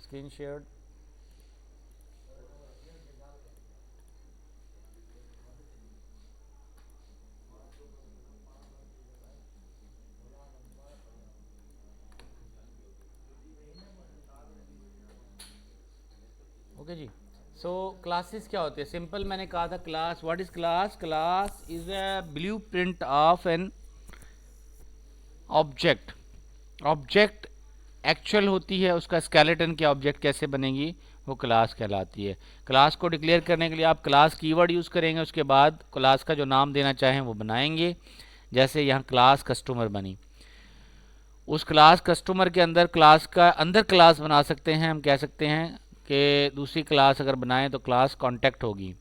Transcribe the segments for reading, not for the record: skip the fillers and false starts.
Screen shared. Okay जी। सो classes क्या होते हैं? सिंपल मैंने कहा था class, what is class? Class is a blue print of an object. Object actual होती है, उसका स्केलेटन क्या ऑब्जेक्ट कैसे बनेगी, वो क्लास कहलाती है। क्लास को डिक्लेयर करने के लिए आप क्लास कीवर्ड यूज़ करेंगे, उसके बाद क्लास का जो नाम देना चाहें वो बनाएंगे। जैसे यहाँ क्लास कस्टमर बनी, उस क्लास कस्टमर के अंदर क्लास का अंदर क्लास बना सकते हैं। हम कह सकते हैं कि दूसरी क्लास अगर बनाएं तो क्लास कॉन्टैक्ट होगी।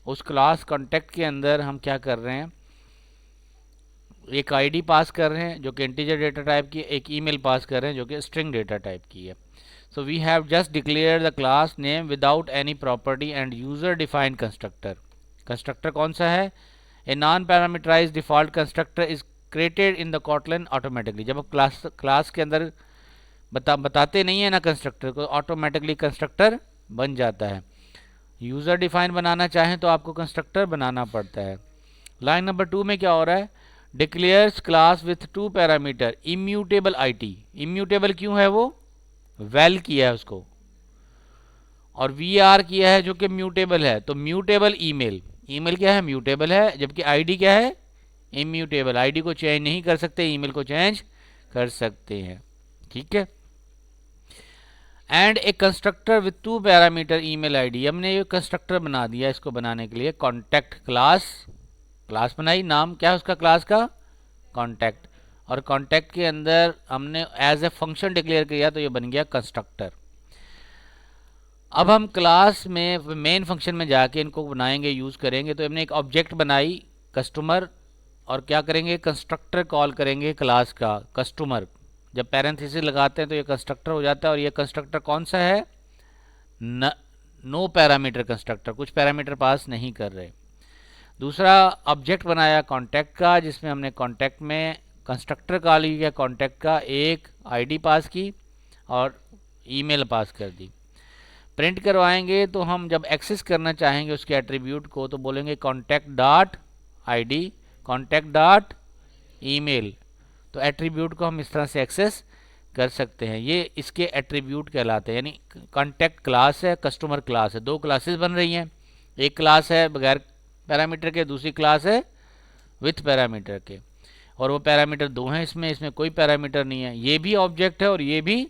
उस क्लास कॉन्टैक्ट के अंदर हम क्या कर रहे हैं, एक आईडी पास कर रहे हैं जो कि इंटीजर डेटा टाइप की, एक ईमेल पास कर रहे हैं जो कि स्ट्रिंग डेटा टाइप की है। So we have just declare the class name without any property and user defined constructor. Constructor कौन सा है? A non parameterize default constructor is created in the Kotlin automatically. जब आप क्लास के अंदर बताते नहीं है ना कंस्ट्रक्टर को, ऑटोमेटिकली कंस्ट्रक्टर बन जाता है। यूज़र डिफाइन बनाना चाहें तो आपको कंस्ट्रक्टर बनाना पड़ता है। लाइन नंबर 2 में क्या हो रहा है? Declares class with to parameter immutable IT. Immutable क्यों है? वो वेल किया है उसको, और वी आर किया है जो कि म्यूटेबल है। तो म्यूटेबल ईमेल, ईमेल क्या है? म्यूटेबल है। जबकि आईडी क्या है? इम्यूटेबल। आईडी को चेंज नहीं कर सकते, ईमेल को चेंज कर सकते हैं। ठीक है। And A constructor with to parameter email ID. हमने ये कंस्ट्रक्टर बना दिया। इसको बनाने के लिए कॉन्टैक्ट क्लास, क्लास बनाई, नाम क्या है उसका क्लास का? कॉन्टैक्ट। और कॉन्टैक्ट के अंदर हमने एज ए फंक्शन डिक्लेयर किया तो ये बन गया कंस्ट्रक्टर। अब हम क्लास में मेन फंक्शन में जाके इनको बनाएंगे, यूज़ करेंगे। तो हमने एक ऑब्जेक्ट बनाई कस्टमर, और क्या करेंगे? कंस्ट्रक्टर कॉल करेंगे क्लास का कस्टमर। जब पैरेंथेसिस लगाते हैं तो ये कंस्ट्रक्टर हो जाता है। और ये कंस्ट्रक्टर कौन सा है? न, नो पैरामीटर कंस्ट्रक्टर, कुछ पैरामीटर पास नहीं कर रहे। दूसरा ऑब्जेक्ट बनाया कॉन्टैक्ट का, जिसमें हमने कॉन्टैक्ट में कंस्ट्रक्टर कॉल किया, कॉन्टैक्ट का एक आईडी पास की और ईमेल पास कर दी। प्रिंट करवाएंगे तो हम जब एक्सेस करना चाहेंगे उसके एट्रीब्यूट को तो बोलेंगे contact dot ID, contact dot email. तो एट्रीब्यूट को हम इस तरह से एक्सेस कर सकते हैं। ये इसके एट्रीब्यूट कहलाते हैं। यानी कॉन्टैक्ट क्लास है, कस्टमर क्लास है, दो क्लासेस बन रही हैं। एक क्लास है बगैर पैरामीटर के, दूसरी क्लास है विथ पैरामीटर के। और वो पैरामीटर दो हैं इसमें, इसमें कोई पैरामीटर नहीं है। ये भी ऑब्जेक्ट है और ये भी।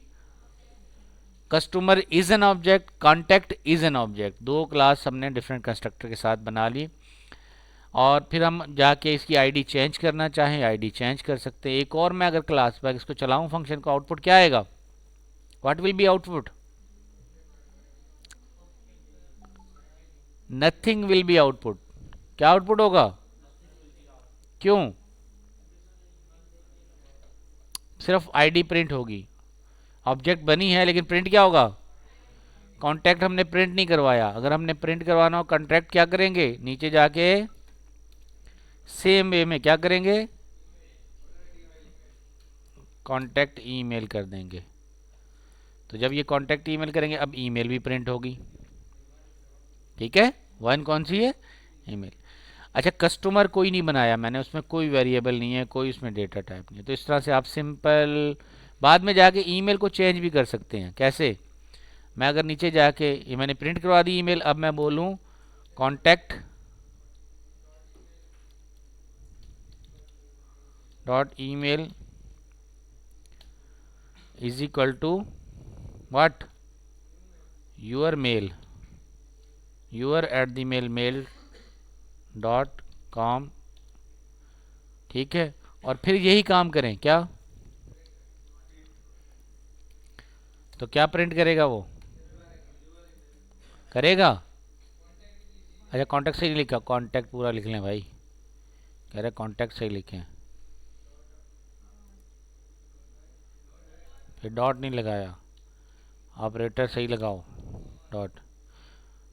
Customer is an object, contact is an object. दो क्लास हमने डिफरेंट कंस्ट्रक्टर के साथ बना ली। और फिर हम जाके इसकी आईडी चेंज करना चाहें, आईडी चेंज कर सकते हैं। एक और मैं अगर क्लास बैग इसको चलाऊं फंक्शन को, आउटपुट क्या आएगा? What will be output? Nothing will be output. क्या आउटपुट होगा? क्यों? सिर्फ आईडी प्रिंट होगी। ऑब्जेक्ट बनी है लेकिन प्रिंट क्या होगा? कॉन्टैक्ट हमने प्रिंट नहीं करवाया। अगर हमने प्रिंट करवाना हो कॉन्टैक्ट, क्या करेंगे? नीचे जाके सेम वे में क्या करेंगे? कॉन्टैक्ट ईमेल कर देंगे। तो जब ये कॉन्टैक्ट ईमेल करेंगे, अब ईमेल भी प्रिंट होगी। ठीक है। वन कौन सी है? ईमेल। अच्छा, कस्टमर कोई नहीं बनाया मैंने, उसमें कोई वेरिएबल नहीं है, कोई उसमें डेटा टाइप नहीं है। तो इस तरह से आप सिंपल बाद में जाके ईमेल को चेंज भी कर सकते हैं। कैसे? मैं अगर नीचे जाके ये मैंने प्रिंट करवा दी ईमेल, अब मैं बोलूँ contact dot email is equal to what? Your mail, your at the mail mail dot com. ठीक है। और फिर यही काम करें क्या? तो क्या प्रिंट करेगा वो? करेगा। अच्छा, कॉन्टैक्ट सही लिखा, कॉन्टैक्ट पूरा लिख लें भाई। कह रहे कॉन्टैक्ट सही लिखें, फिर डॉट नहीं लगाया। ऑपरेटर सही लगाओ, डॉट।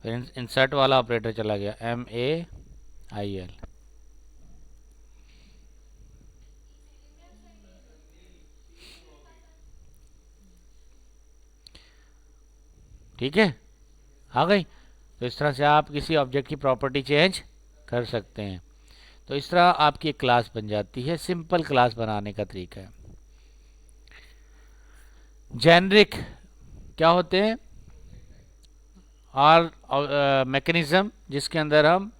फिर इंसर्ट वाला ऑपरेटर चला गया, MAIL। ठीक है, आ गई। तो इस तरह से आप किसी ऑब्जेक्ट की प्रॉपर्टी चेंज कर सकते हैं। तो इस तरह आपकी एक क्लास बन जाती है। सिंपल क्लास बनाने का तरीका है। जेनरिक क्या होते हैं? और मैकेनिज्म जिसके अंदर हम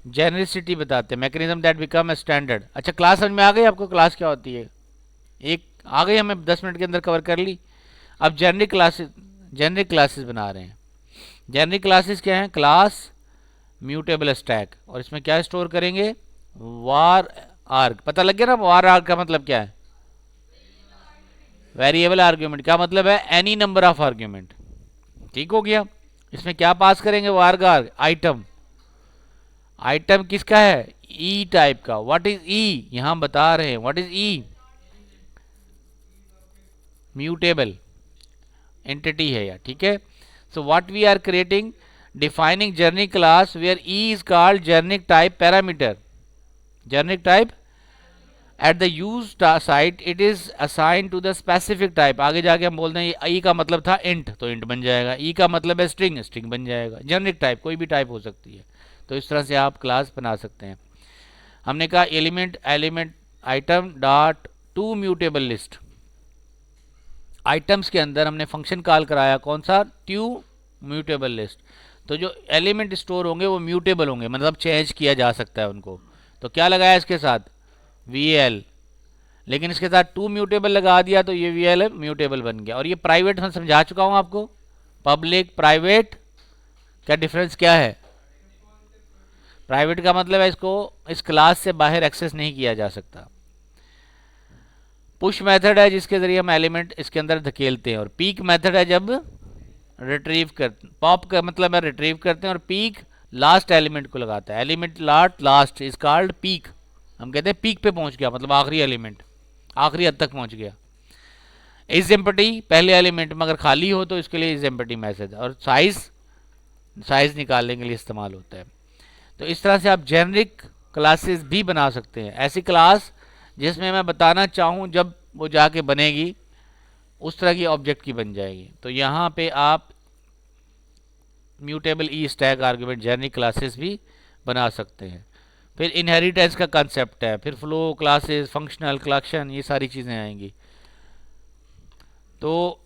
जेनरिसिटी बताते हैं, mechanism that become a standard. अच्छा, क्लास समझ में आ गई आपको? क्लास क्या होती है? एक आ गई, हमें 10 मिनट के अंदर कवर कर ली। अब जेनरिक क्लासेस बना रहे हैं। जेनरिक क्लासेस क्या है? क्लास म्यूटेबल स्टैक, और इसमें क्या स्टोर करेंगे? वार आर्ग। पता लग गया ना वार आर्ग का मतलब क्या है? वेरिएबल आर्ग्यूमेंट का मतलब है एनी नंबर ऑफ आर्ग्यूमेंट। ठीक हो गया। इसमें क्या पास करेंगे? वार्ग आर्ग आइटम। आइटम किसका है? ई टाइप का। What is E? यहां बता रहे हैं what is E. Mutable entity है यार, ठीक है। So what we are creating, defining generic class where E is called generic type parameter. Generic type at the use site it is assign to the specific type. आगे जाके हम बोलते हैं ई का मतलब था इंट, तो इंट बन जाएगा। ई का मतलब है स्ट्रिंग, स्ट्रिंग बन जाएगा। जेनेरिक टाइप कोई भी टाइप हो सकती है। तो इस तरह से आप क्लास बना सकते हैं। हमने कहा element item dot to mutable list. Items के अंदर हमने फंक्शन कॉल कराया कौन सा? To mutable list. तो जो एलिमेंट स्टोर होंगे वो म्यूटेबल होंगे, मतलब चेंज किया जा सकता है उनको। तो क्या लगाया इसके साथ? वीएल। लेकिन इसके साथ टू म्यूटेबल लगा दिया तो ये वीएल म्यूटेबल बन गया। और ये प्राइवेट मैं समझा चुका हूं आपको। पब्लिक प्राइवेट क्या डिफरेंस क्या है? प्राइवेट का मतलब है इसको इस क्लास से बाहर एक्सेस नहीं किया जा सकता। पुश मेथड है जिसके जरिए हम एलिमेंट इसके अंदर धकेलते हैं, और पीक मेथड है जब रिट्रीव करते। पॉप का मतलब है रिट्रीव करते हैं, और पीक लास्ट एलिमेंट को लगाता है। Element last is called peak. हम कहते हैं पीक पे पहुंच गया, मतलब आखिरी एलिमेंट आखिरी हद तक पहुंच गया। इज एम्पटी पहले एलिमेंट में अगर खाली हो तो इसके लिए इज एम्पटी मैसेज, और साइज निकालने के लिए इस्तेमाल होता है। तो इस तरह से आप जेनरिक क्लासेस भी बना सकते हैं। ऐसी क्लास जिसमें मैं बताना चाहूँ जब वो जाके बनेगी उस तरह की ऑब्जेक्ट की बन जाएगी। तो यहाँ पे आप म्यूटेबल ई स्टैक आर्ग्यूमेंट जेनरिक क्लासेस भी बना सकते हैं। फिर इनहेरिटेंस का कंसेप्ट है, फिर फ्लो क्लासेस, फंक्शनल कलेक्शन, ये सारी चीज़ें आएंगी। तो